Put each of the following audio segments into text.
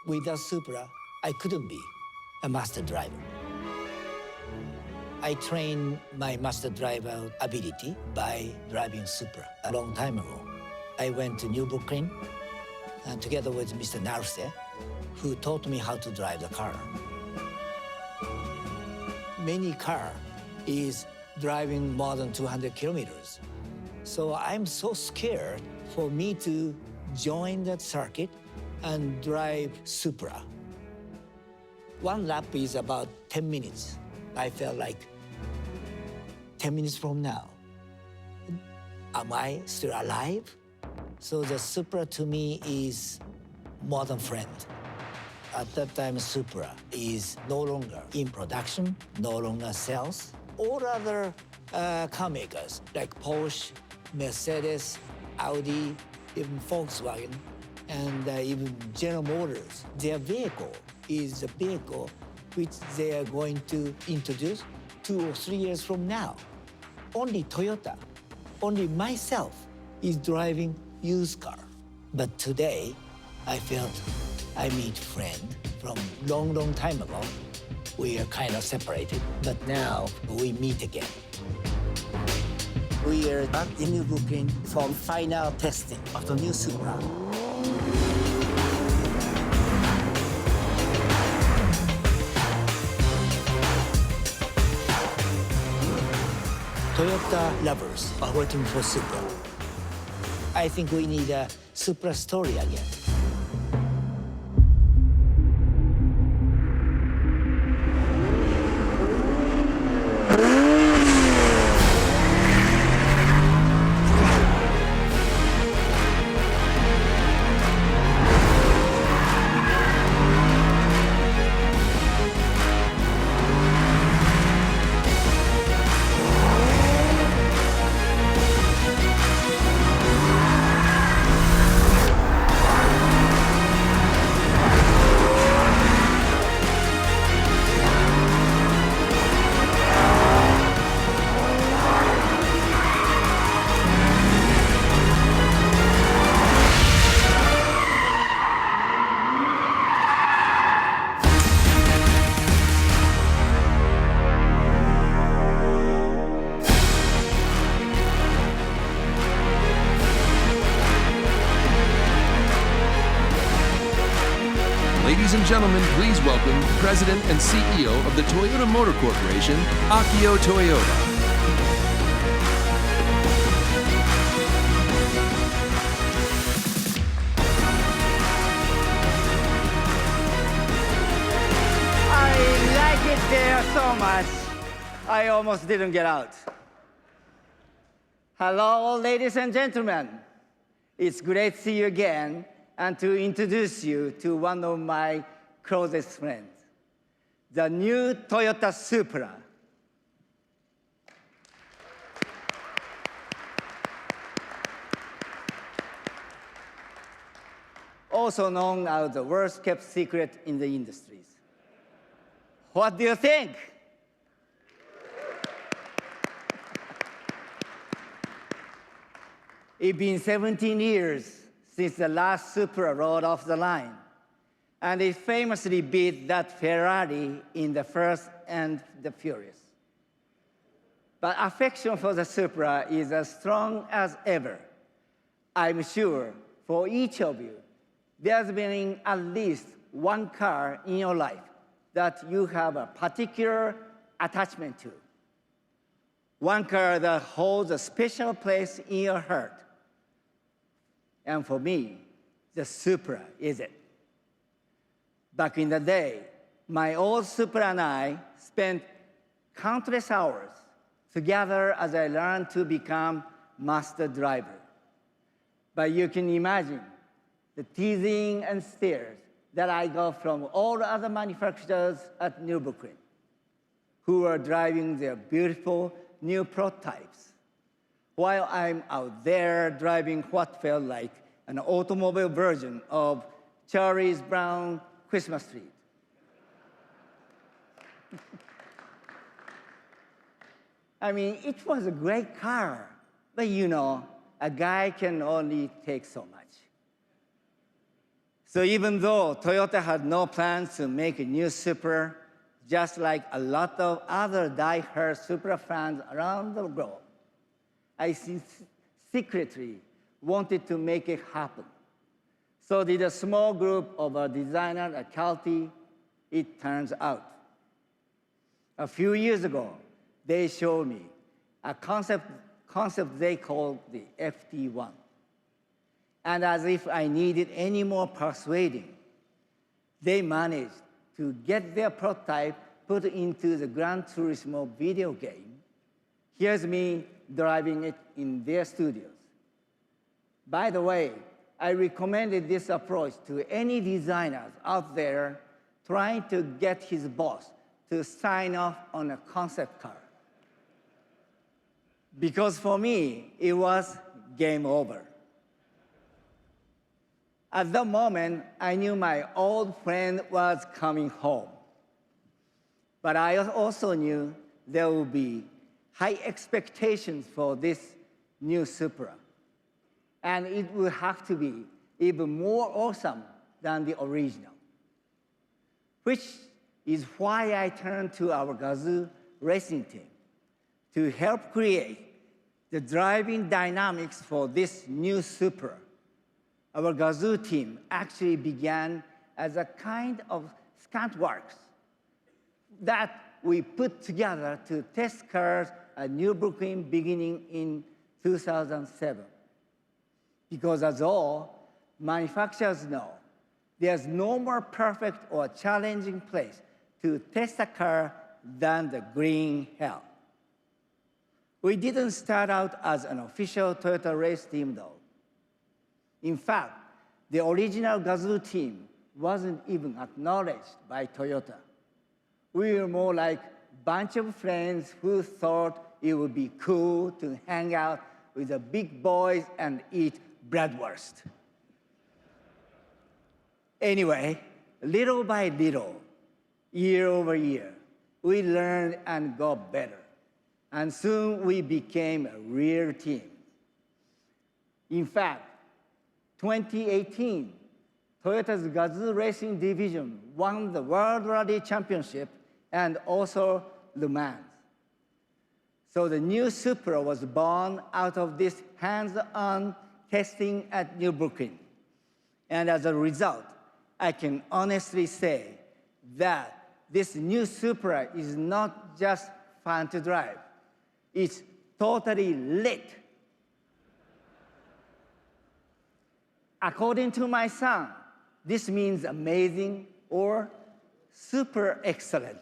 Without Supra, I couldn't be a master driver. I trained my master driver ability by driving Supra a long time ago. I went to Nürburgring together with Mr. Naruse, who taught me how to drive the car. Many car is driving more than 200 kilometers. So I'm so scared for me to join that circuit and drive Supra. One lap is about 10 minutes. I felt like 10 minutes from now, am I still alive? So the Supra to me is more than friend. At that time, Supra is no longer in production, no longer sells. All other car makers like Porsche, Mercedes, Audi, even Volkswagen, and even General Motors, their vehicle is the vehicle which they are going to introduce 2 or 3 years from now. Only Toyota, only myself is driving used car. But today, I felt I meet friend from long time ago. We are kind of separated, but now we meet again. We are back in Nürburgring for final testing of the new Supra. Toyota lovers are waiting for Supra. I think we need a Supra story again. Ladies and gentlemen, please welcome President and CEO of the Toyota Motor Corporation, Akio Toyoda. I like it there so much, I almost didn't get out. Hello, ladies and gentlemen. It's great to see you again and to introduce you to one of my closest friends, the new Toyota Supra. Also known as the worst kept secret in the industries. What do you think? It's been 17 years since the last Supra rolled off the line, and it famously beat that Ferrari in the Fast and the Furious. But affection for the Supra is as strong as ever. I'm sure for each of you, there's been at least one car in your life that you have a particular attachment to. One car that holds a special place in your heart. And for me, the Supra is it. Back in the day, my old Supra and I spent countless hours together as I learned to become master driver. But you can imagine the teasing and stares that I got from all the other manufacturers at Nürburgring, who were driving their beautiful new prototypes, while I'm out there driving what felt like an automobile version of Charlie Brown's Christmas tree. I mean, it was a great car, but you know, a guy can only take so much. So even though Toyota had no plans to make a new Supra, just like a lot of other die-hard Supra fans around the globe, I secretly wanted to make it happen. So did a small group of designers at Calty, it turns out. A few years ago, they showed me a concept they called the FT1. And as if I needed any more persuading, they managed to get their prototype put into the Gran Turismo video game. Here's me driving it in their studios. By the way, I recommended this approach to any designers out there trying to get his boss to sign off on a concept car. Because for me, it was game over. At that moment, I knew my old friend was coming home. But I also knew there would be high expectations for this new Supra. And it would have to be even more awesome than the original. Which is why I turned to our Gazoo Racing team to help create the driving dynamics for this new Supra. Our Gazoo team actually began as a kind of stunt works that we put together to test cars at Nürburgring beginning in 2007. Because as all manufacturers know, there's no more perfect or challenging place to test a car than the green hell. We didn't start out as an official Toyota race team, though. In fact, the original Gazoo team wasn't even acknowledged by Toyota. We were more like a bunch of friends who thought it would be cool to hang out with the big boys and eat bratwurst. Anyway, little by little, year over year, we learned and got better. And soon we became a real team. In fact, 2018, Toyota's Gazoo Racing division won the World Rally Championship and also Le Mans. So the new Supra was born out of this hands-on testing at Nürburgring. And as a result, I can honestly say that this new Supra is not just fun to drive. It's totally lit. According to my son, this means amazing or super excellent.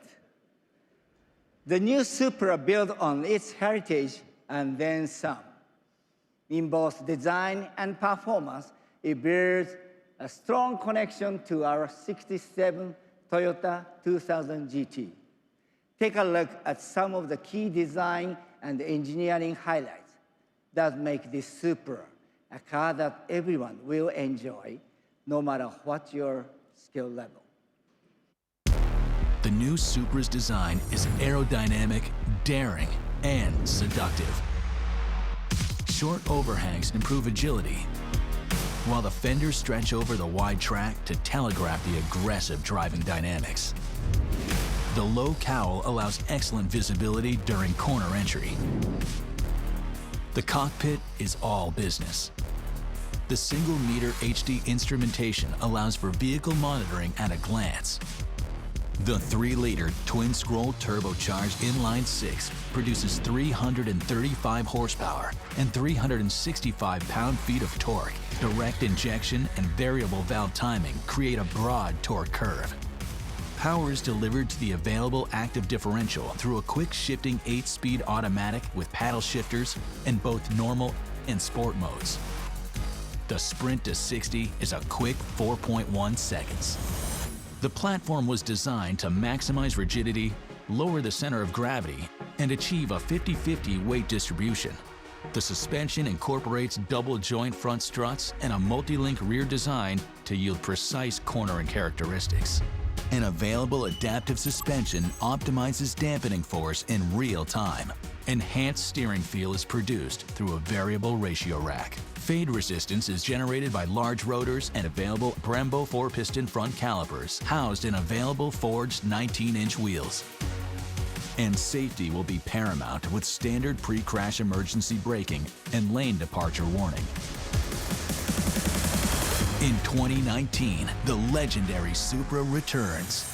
The new Supra builds on its heritage and then some. In both design and performance, it bears a strong connection to our 67 Toyota 2000 GT. Take a look at some of the key design and engineering highlights that make this Supra a car that everyone will enjoy, no matter what your skill level. The new Supra's design is aerodynamic, daring, and seductive. Short overhangs improve agility, while the fenders stretch over the wide track to telegraph the aggressive driving dynamics. The low cowl allows excellent visibility during corner entry. The cockpit is all business. The single-meter HD instrumentation allows for vehicle monitoring at a glance. The 3-liter twin-scroll turbocharged inline-6 produces 335 horsepower and 365 pound-feet of torque. Direct injection and variable valve timing create a broad torque curve. Power is delivered to the available active differential through a quick-shifting 8-speed automatic with paddle shifters in both normal and sport modes. The sprint to 60 is a quick 4.1 seconds. The platform was designed to maximize rigidity, lower the center of gravity, and achieve a 50-50 weight distribution. The suspension incorporates double-joint front struts and a multi-link rear design to yield precise cornering characteristics. An available adaptive suspension optimizes dampening force in real time. Enhanced steering feel is produced through a variable ratio rack. Fade resistance is generated by large rotors and available Brembo 4-piston front calipers housed in available forged 19-inch wheels. And safety will be paramount with standard pre-crash emergency braking and lane departure warning. In 2019, the legendary Supra returns.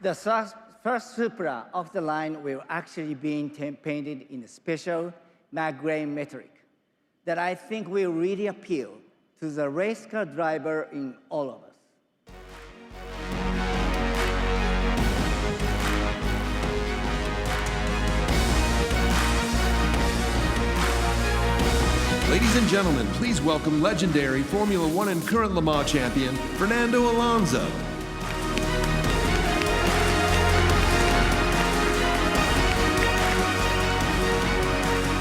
The first Supra of the line will actually be painted in a special matte gray metallic that I think will really appeal to the race car driver in all of us. Ladies and gentlemen, please welcome legendary Formula One and current Le Mans champion, Fernando Alonso.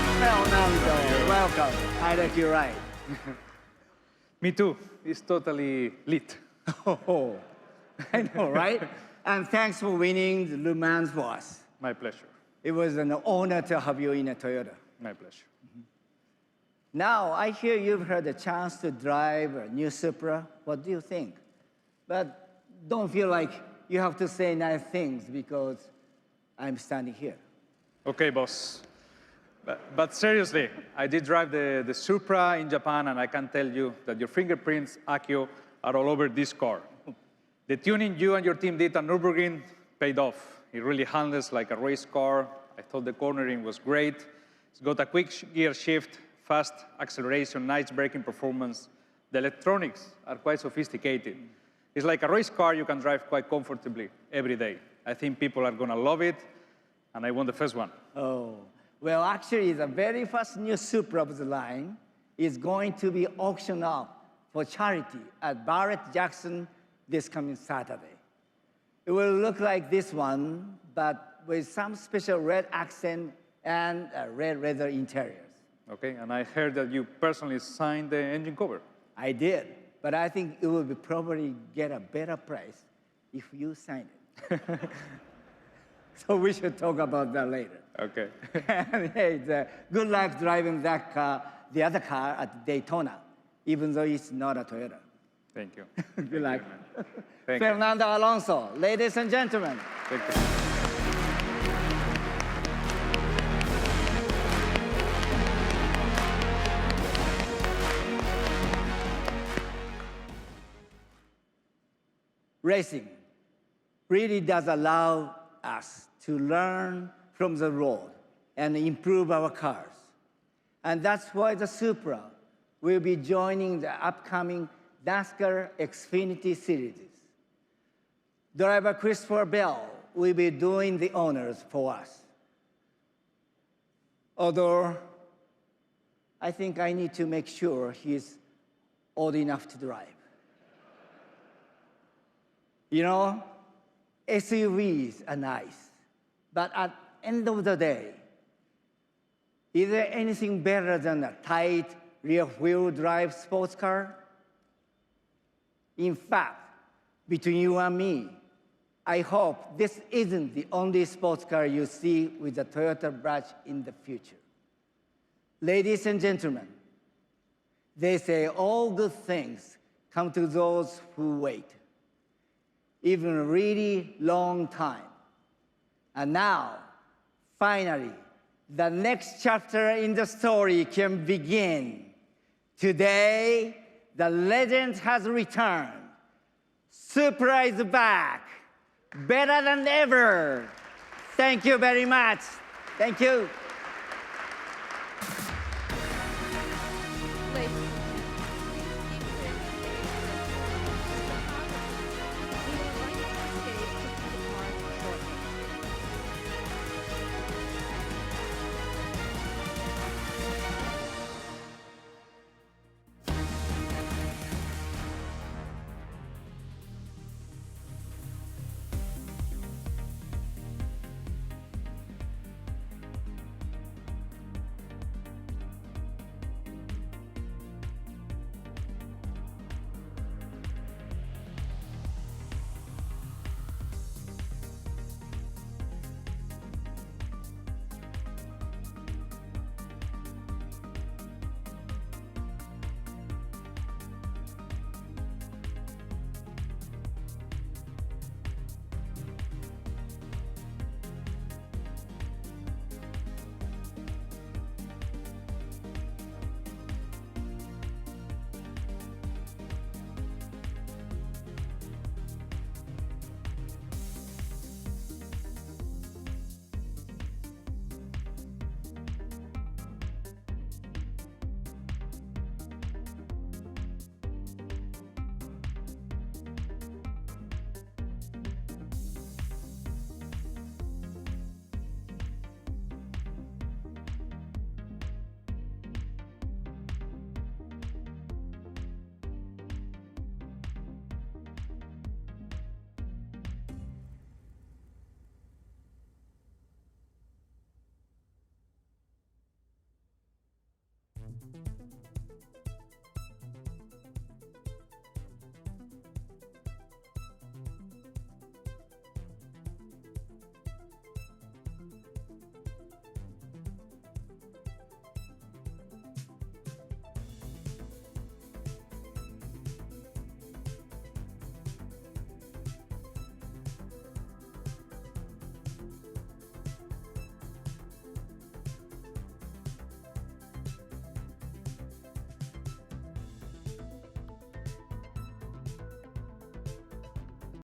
Fernando, welcome. I like you right. Me too. It's totally lit. Oh, I know, right? And thanks for winning the Le Mans for us. My pleasure. It was an honor to have you in a Toyota. My pleasure. Now, I hear you've had a chance to drive a new Supra. What do you think? But don't feel like you have to say nice things because I'm standing here. Okay, boss. But seriously, I did drive the Supra in Japan, and I can tell you that your fingerprints, Akio, are all over this car. The tuning you and your team did at Nürburgring paid off. It really handles like a race car. I thought the cornering was great. It's got a quick gear shift, fast acceleration, nice braking performance. The electronics are quite sophisticated. It's like a race car you can drive quite comfortably every day. I think people are going to love it, and I want the first one. Oh, well, actually, the very first new Supra of the line is going to be auctioned off for charity at Barrett-Jackson this coming Saturday. It will look like this one, but with some special red accent and red leather interiors. Okay, and I heard that you personally signed the engine cover. I did, but I think it will be probably get a better price if you sign it. So we should talk about that later. Okay. And hey, good luck driving that car, the other car at Daytona, even though it's not a Toyota. Thank you. Good luck. Thank you. Fernando Alonso, ladies and gentlemen. Thank you. Racing really does allow us to learn from the road and improve our cars. And that's why the Supra will be joining the upcoming NASCAR Xfinity Series. Driver Christopher Bell will be doing the honors for us. Although, I think I need to make sure he's old enough to drive. You know, SUVs are nice, but at the end of the day, is there anything better than a tight rear-wheel drive sports car? In fact, between you and me, I hope this isn't the only sports car you see with the Toyota badge in the future. Ladies and gentlemen, they say all good things come to those who wait, even a really long time. And now, finally, the next chapter in the story can begin. Today, the legend has returned. Supra is back, better than ever. Thank you very much. Thank you.